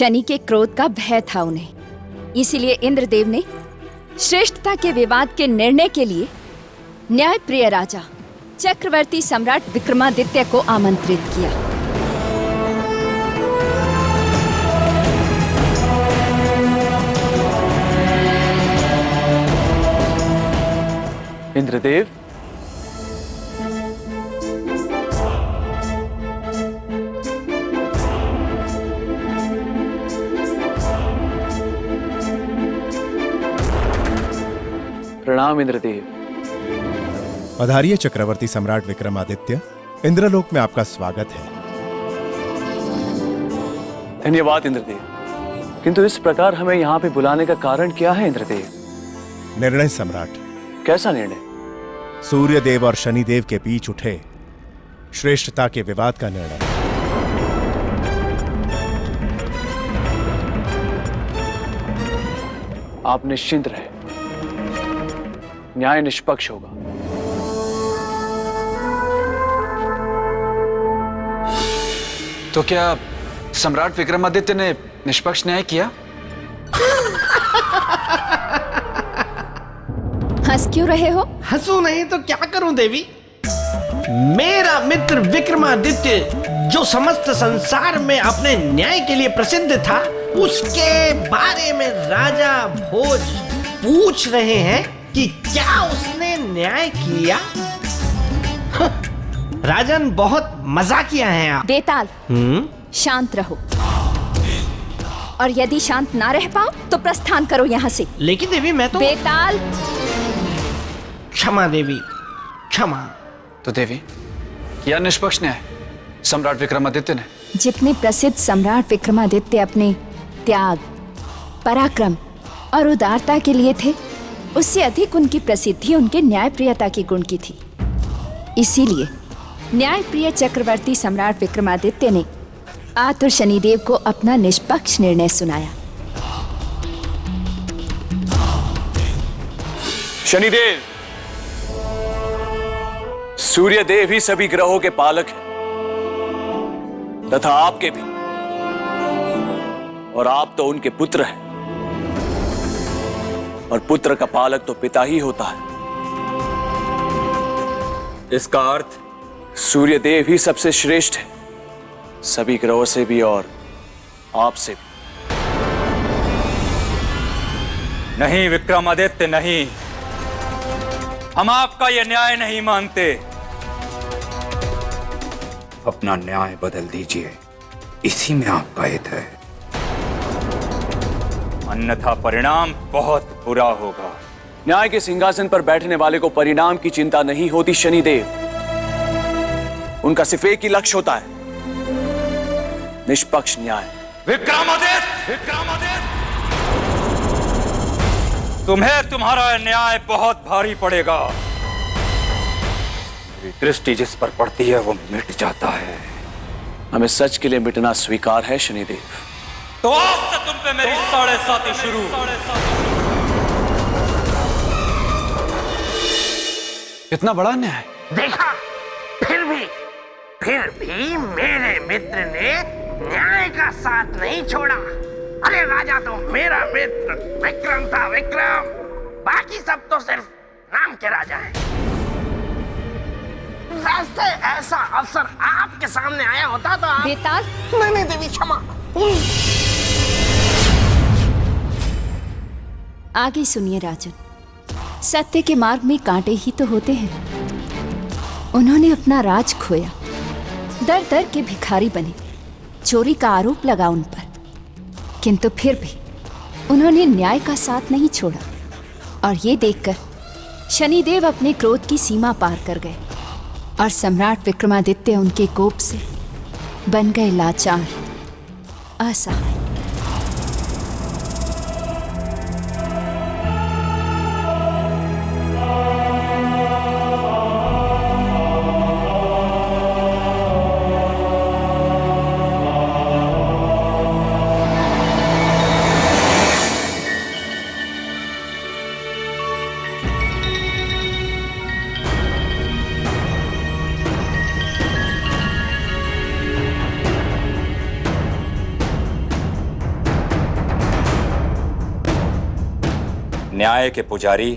शनि के क्रोध का भय था उन्हें, इसीलिए इंद्रदेव ने श्रेष्ठता के विवाद के निर्णय के लिए न्यायप्रिय राजा चक्रवर्ती सम्राट विक्रमादित्य को आमंत्रित किया। इंद्रदेव, प्रणाम इंद्रदेव। पधारिए चक्रवर्ती सम्राट विक्रमादित्य, इंद्रलोक में आपका स्वागत है। धन्यवाद इंद्रदेव, किंतु इस प्रकार हमें यहाँ पे बुलाने का कारण क्या है इंद्रदेव? निर्णय सम्राट। कैसा निर्णय? सूर्य देव और शनि देव के बीच उठे श्रेष्ठता के विवाद का निर्णय। आप निश्चिंत रहे, न्याय निष्पक्ष होगा। तो क्या सम्राट विक्रमादित्य ने निष्पक्ष न्याय किया? हंस क्यों रहे हो? हंसू नहीं तो क्या करूं देवी। मेरा मित्र विक्रमादित्य जो समस्त संसार में अपने न्याय के लिए प्रसिद्ध था, उसके बारे में राजा भोज पूछ रहे हैं कि क्या उसने न्याय किया। राजन, बहुत मजाकिया हैं आप। बेताल, शांत रहो, और यदि शांत ना रह पाओ तो प्रस्थान करो यहाँ से। लेकिन देवी मैं तो। बेताल, क्षमा देवी, क्षमा। तो देवी, किया निष्पक्ष न्याय सम्राट विक्रमादित्य ने? जितने प्रसिद्ध सम्राट विक्रमादित्य अपने त्याग, पराक्रम और उदारता के लिए थे, उससे अधिक उनकी प्रसिद्धि उनके न्यायप्रियता की गुण की थी। इसीलिए न्यायप्रिय चक्रवर्ती सम्राट विक्रमादित्य ने आतुर शनिदेव को अपना निष्पक्ष निर्णय सुनाया। शनिदेव, सूर्य देव ही सभी ग्रहों के पालक हैं, तथा आपके भी, और आप तो उनके पुत्र हैं, और पुत्र का पालक तो पिता ही होता है। इसका अर्थ सूर्य देव ही सबसे श्रेष्ठ है, सभी ग्रहों से भी और आपसे भी। नहीं विक्रमादित्य, नहीं, हम आपका यह न्याय नहीं मानते। अपना न्याय बदल दीजिए, इसी में आपका हित है, अन्यथा परिणाम बहुत बुरा होगा। न्याय के सिंहासन पर बैठने वाले को परिणाम की चिंता नहीं होती शनिदेव, उनका सिर्फ एक ही लक्ष्य होता है, निष्पक्ष न्याय। विक्रमादित्य, तुम्हें तुम्हारा न्याय बहुत भारी पड़ेगा। मेरी दृष्टि जिस पर पड़ती है वो मिट जाता है। हमें सच के लिए मिटना स्वीकार है शनिदेव। तो आज से तुम पे मेरी 7.5 शुरू। इतना बड़ा न्याय देखा, फिर भी मेरे मित्र ने न्याय का साथ नहीं छोड़ा। अरे राजा तो मेरा मित्र विक्रम था, विक्रम। बाकी सब तो सिर्फ नाम के राजा हैं। वैसे ऐसा अवसर आपके सामने आया होता तो आप। बेताल, नहीं देवी, क्षमा। आगे सुनिए राजन। सत्य के मार्ग में कांटे ही तो होते हैं। उन्होंने अपना राज खोया, दर दर के भिखारी बने, चोरी का आरोप लगा उन पर, किंतु फिर भी उन्होंने न्याय का साथ नहीं छोड़ा। और ये देखकर शनिदेव अपने क्रोध की सीमा पार कर गए, और सम्राट विक्रमादित्य उनके कोप से बन गए लाचार, असहाय। न्याय के पुजारी,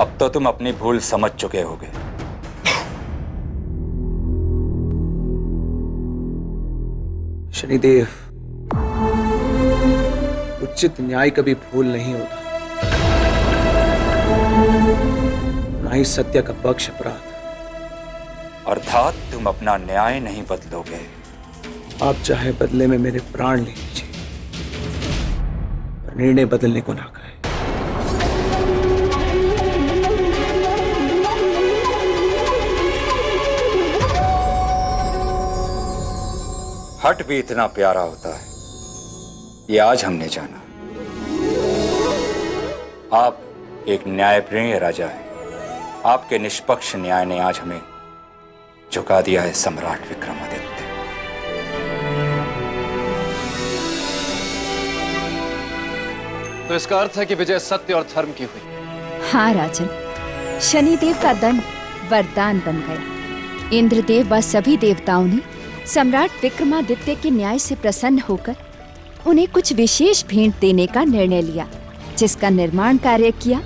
अब तो तुम अपनी भूल समझ चुके होगे। शनिदेव, उचित न्याय कभी भूल नहीं होता, ना ही सत्य का पक्ष अपराध। अर्थात तुम अपना न्याय नहीं बदलोगे। आप चाहे बदले में मेरे प्राण ले लीजिए, पर निर्णय बदलने को ना कहें। हट भी इतना प्यारा होता है, ये आज हमने जाना। आप एक न्यायप्रिय राजा हैं। आपके निष्पक्ष न्याय ने आज हमें झुका दिया है सम्राट विक्रमादित्य। तो इसका अर्थ है कि विजय सत्य और धर्म की हुई। हाँ राजन, शनिदेव का दंड वरदान बन गया। इंद्रदेव व सभी देवताओं ने सम्राट विक्रमादित्य के न्याय से प्रसन्न होकर उन्हें कुछ विशेष भेंट देने का निर्णय लिया, जिसका निर्माण कार्य किया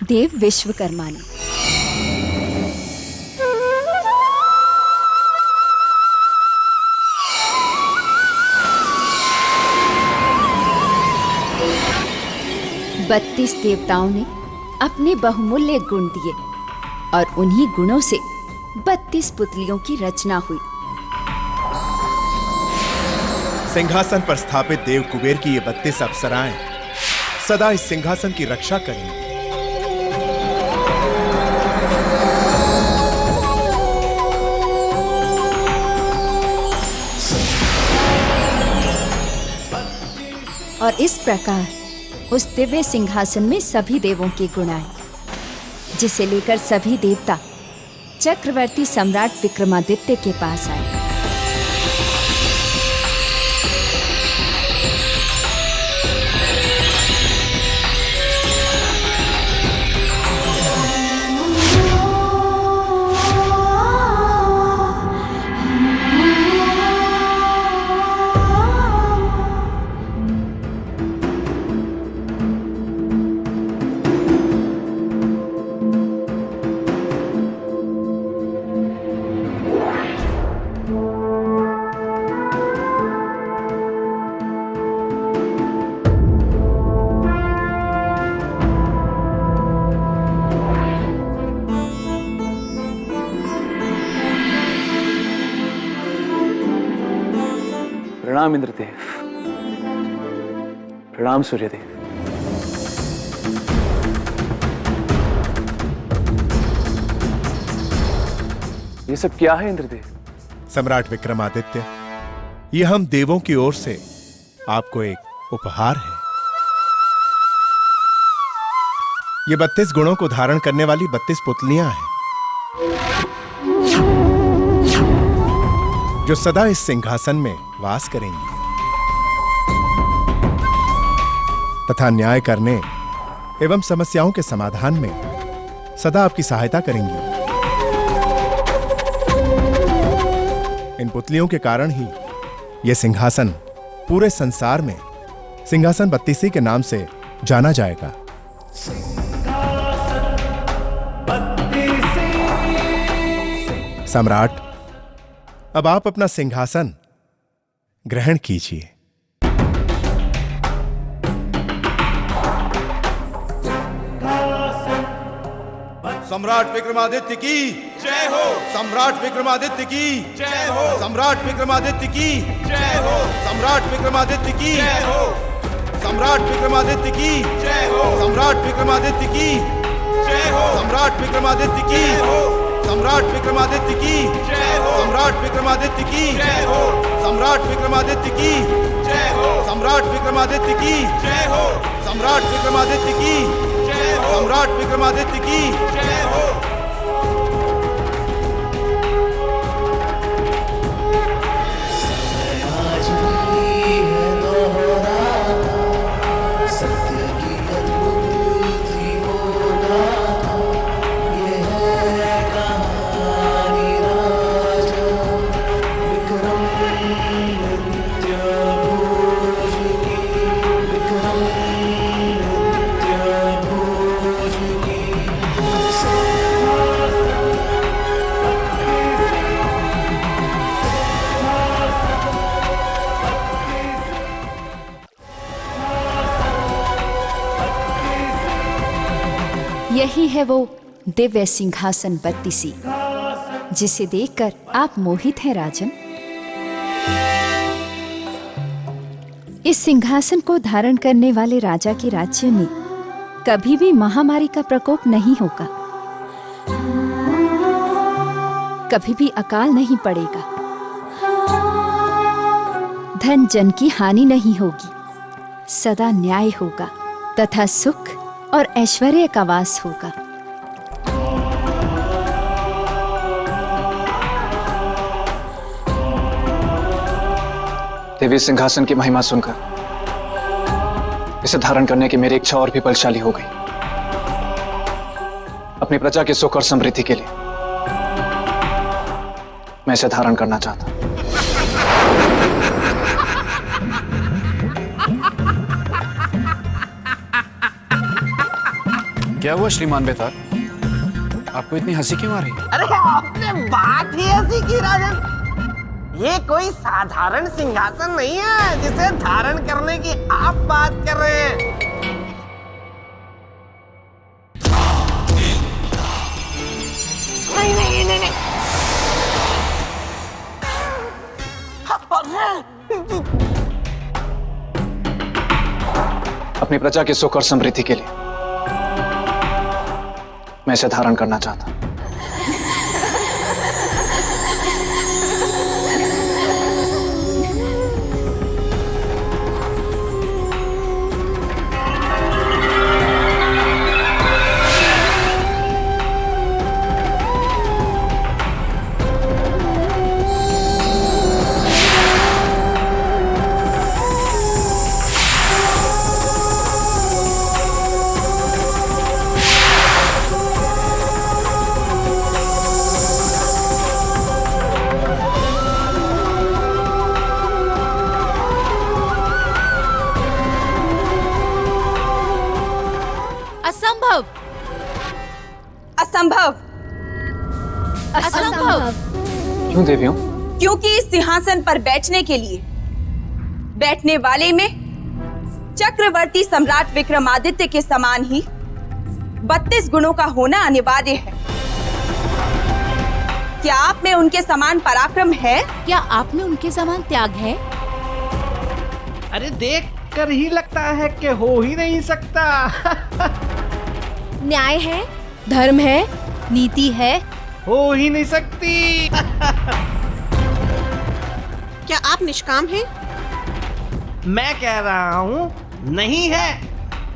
देव विश्वकर्मा ने। बत्तीस देवताओं ने अपने बहुमूल्य गुण दिए और उन्हीं गुणों से 32 पुतलियों की रचना हुई। सिंहासन पर स्थापित देव कुबेर की ये 32 अप्सराएं सदा इस सिंहासन की रक्षा करेंगी। और इस प्रकार उस दिव्य सिंहासन में सभी देवों के गुण आए, जिसे लेकर सभी देवता चक्रवर्ती सम्राट विक्रमादित्य के पास आए। प्रणाम इंद्रदेव, प्रणाम सूर्यदेव। ये सब क्या है इंद्रदेव? सम्राट विक्रमादित्य, ये हम देवों की ओर से आपको एक उपहार है। ये 32 गुणों को धारण करने वाली 32 पुतलियां हैं, जो सदा इस सिंहासन में वास करेंगी तथा न्याय करने एवं समस्याओं के समाधान में सदा आपकी सहायता करेंगी। इन पुतलियों के कारण ही यह सिंहासन पूरे संसार में सिंहासन 32 के नाम से जाना जाएगा। सम्राट, अब आप अपना सिंहासन ग्रहण कीजिए। सम्राट विक्रमादित्य की जय हो। सम्राट विक्रमादित्य की जय हो। सम्राट विक्रमादित्य की जय हो। सम्राट विक्रमादित्य की जय हो। सम्राट विक्रमादित्य की जय हो। सम्राट विक्रमादित्य की जय हो। सम्राट विक्रमादित्य की जय हो। सम्राट विक्रमादित्य की जय हो। सम्राट विक्रमादित्य की जय हो। सम्राट विक्रमादित्य की जय हो। सम्राट विक्रमादित्य की जय हो। सम्राट विक्रमादित्य की जय हो। सम्राट विक्रमादित्य की जय हो। यही है वो दिव्य सिंहासन बत्तीसी जिसे देखकर आप मोहित हैं राजन। इस सिंहासन को धारण करने वाले राजा के राज्य में कभी भी महामारी का प्रकोप नहीं होगा, कभी भी अकाल नहीं पड़ेगा, धन जन की हानि नहीं होगी, सदा न्याय होगा तथा सुख और ऐश्वर्य का वास होगा। देवी सिंहासन की महिमा सुनकर इसे धारण करने की मेरी इच्छा और भी बलशाली हो गई। अपनी प्रजा के सुख और समृद्धि के लिए मैं इसे धारण करना चाहता हूं। क्या हुआ श्रीमान बेतार, आपको इतनी हंसी क्यों आ रही है? अरे आपने बात ही ऐसी की राजन, ये कोई साधारण सिंहासन नहीं है जिसे धारण करने की आप बात कर रहे हैं। नहीं। अपनी प्रजा के सुख और समृद्धि के लिए मैं इसे धारण करना चाहता हूं। असंभव। असंभव। क्यों देवियों? क्योंकि इस सिंहासन पर बैठने के लिए बैठने वाले में चक्रवर्ती सम्राट विक्रमादित्य के समान ही 32 गुणों का होना अनिवार्य है। क्या आप में उनके समान पराक्रम है? क्या आप में उनके समान त्याग है? अरे देख कर ही लगता है कि हो ही नहीं सकता। न्याय है, धर्म है, नीति है, हो ही नहीं सकती। क्या आप निष्काम हैं? मैं कह रहा हूँ नहीं है।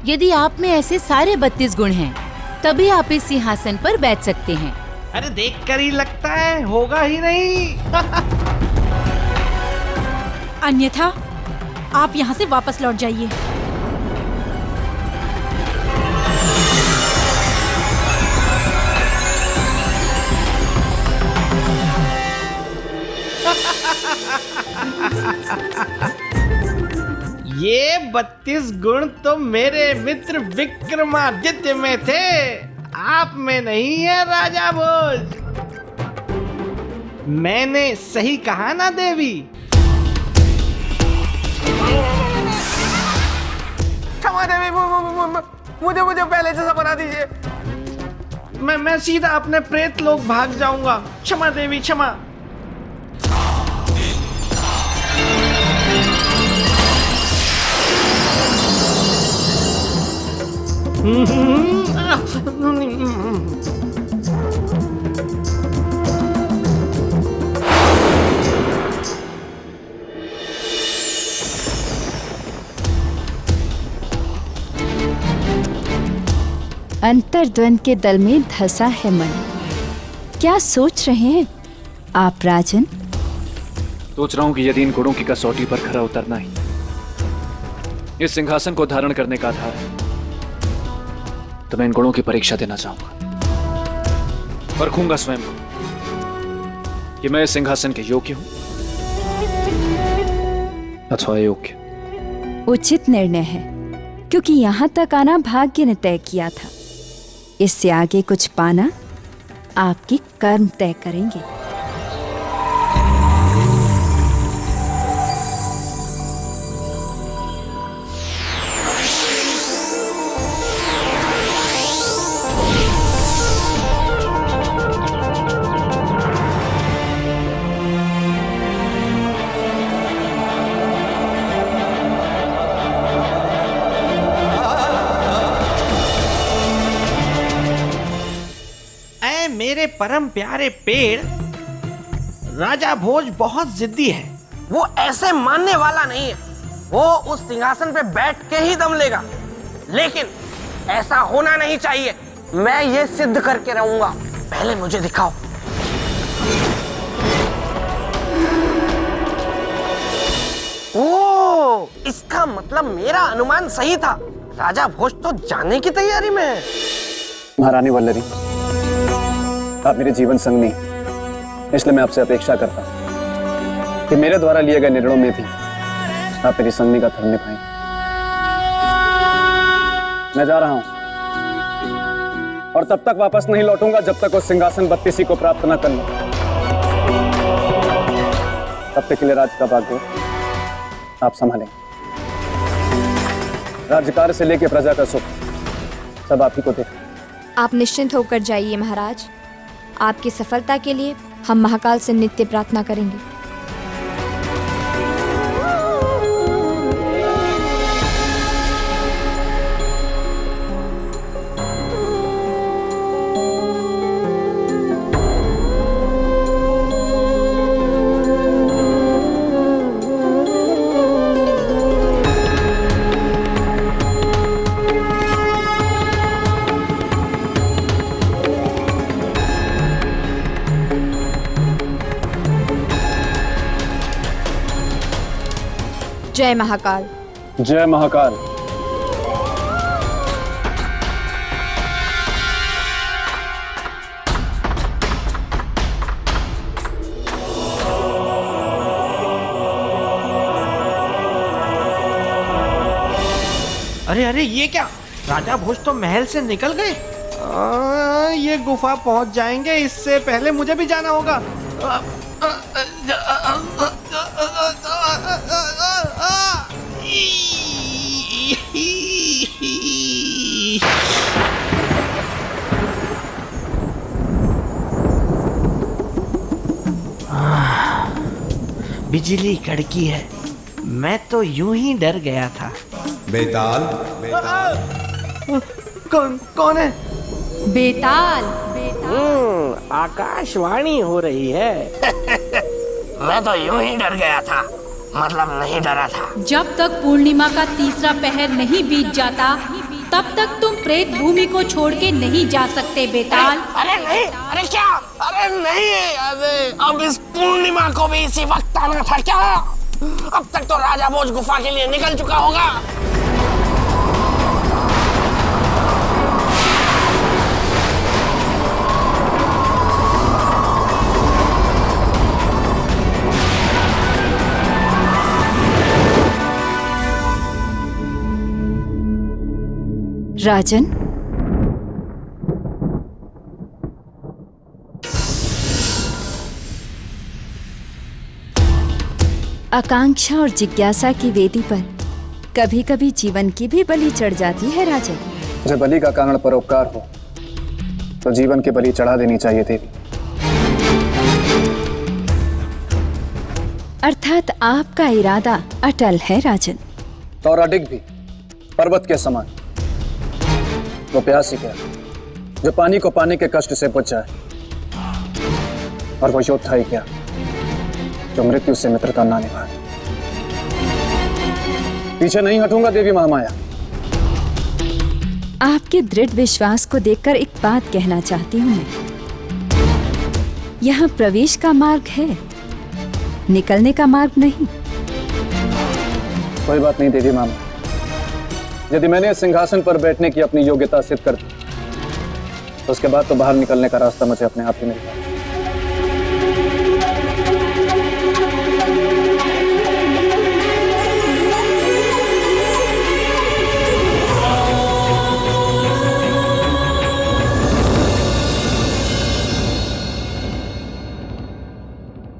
यदि आप में ऐसे सारे 32 गुण हैं, तभी आप इस सिंहासन पर बैठ सकते हैं। अरे देख कर ही लगता है होगा ही नहीं। अन्यथा आप यहाँ से वापस लौट जाइए। ये 32 गुण तो मेरे मित्र विक्रमादित्य में थे, आप में नहीं है राजा भोज। मैंने सही कहा ना देवी? क्षमा देवी, मुझे पहले जैसा बना दीजिए। मैं सीधा अपने प्रेत लोग भाग जाऊंगा। क्षमा देवी, क्षमा। अंतर्द्वंद के दल में धंसा है मन। क्या सोच रहे हैं आप राजन? सोच रहा हूं कि यदि इन गुणों की कसौटी पर खरा उतरना ही इस सिंहासन को धारण करने का आधार है, तो मैं इन गुणों की परीक्षा देना चाहूंगा। परखूंगा स्वयं को कि मैं इस सिंहासन के योग्य हूं अथवा अयोग्य। उचित निर्णय है, क्योंकि यहां तक आना भाग्य ने तय किया था। इससे आगे कुछ पाना आपके कर्म तय करेंगे। मेरे परम प्यारे पेड़ राजा भोज बहुत जिद्दी है। वो ऐसे मानने वाला नहीं है। वो उस सिंहासन पे बैठ के ही दम लेगा, लेकिन ऐसा होना नहीं चाहिए। मैं ये सिद्ध करके रहूंगा। पहले मुझे दिखाओ। ओ, इसका मतलब मेरा अनुमान सही था। राजा भोज तो जाने की तैयारी में है। महारानी वल्लरी, आप मेरे जीवन संगनी, इसलिए मैं आपसे अपेक्षा करता हूं कि मेरे द्वारा लिए गए निर्णयों में भी आप मेरी संगनी का धर्म निभाएंगे। मैं जा रहा हूं और तब तक वापस नहीं लौटूंगा जब तक वो सिंहासन बत्तीसी को प्राप्त न कर लूं। तब तक के लिए राज्य का भाग्य आप संभालें। राज्यकार्य से लेकर प्रजा का सुख सब आप ही को देखा। आप निश्चिंत होकर जाइए महाराज। आपकी सफलता के लिए हम महाकाल से नित्य प्रार्थना करेंगे। जय महाकाल। जय महाकाल। अरे अरे, ये क्या? राजा भोज तो महल से निकल गए। ये गुफा पहुंच जाएंगे, इससे पहले मुझे भी जाना होगा। बिजली कड़की है। मैं तो यूं ही डर गया था। बेताल, बेताल। कौन है? बेताल। आकाशवाणी हो रही है। मैं तो यूं ही डर गया था, मतलब नहीं डरा था। जब तक पूर्णिमा का तीसरा पहर नहीं बीत जाता, तब तक तुम प्रेत भूमि को छोड़ के नहीं जा सकते बेताल। अरे नहीं, अरे क्या? अरे नहीं, अरे अब इस पूर्णिमा को भी इसी वक्त आना था क्या? अब तक तो राजा भोज गुफा के लिए निकल चुका होगा। राजन, आकांक्षा और जिज्ञासा की वेदी पर कभी कभी जीवन की भी बलि चढ़ जाती है राजन। जब बलि का कारण परोपकार हो तो जीवन की बलि चढ़ा देनी चाहिए देवी। अर्थात आपका इरादा अटल है राजन। और अडिग भी पर्वत के समान। वो प्यासी क्या जो पानी को पाने के कष्ट से बुझ जाए, और वो योद्धा ही क्या जो मृत्यु से मित्रता ना निभाए। पीछे नहीं हटूंगा देवी महामाया। आपके दृढ़ विश्वास को देखकर एक बात कहना चाहती हूँ मैं। यहाँ प्रवेश का मार्ग है, निकलने का मार्ग नहीं। कोई बात नहीं देवी मामा, यदि मैंने सिंहासन पर बैठने की अपनी योग्यता सिद्ध कर दी तो उसके बाद तो बाहर निकलने का रास्ता मुझे अपने आप ही मिल जाए।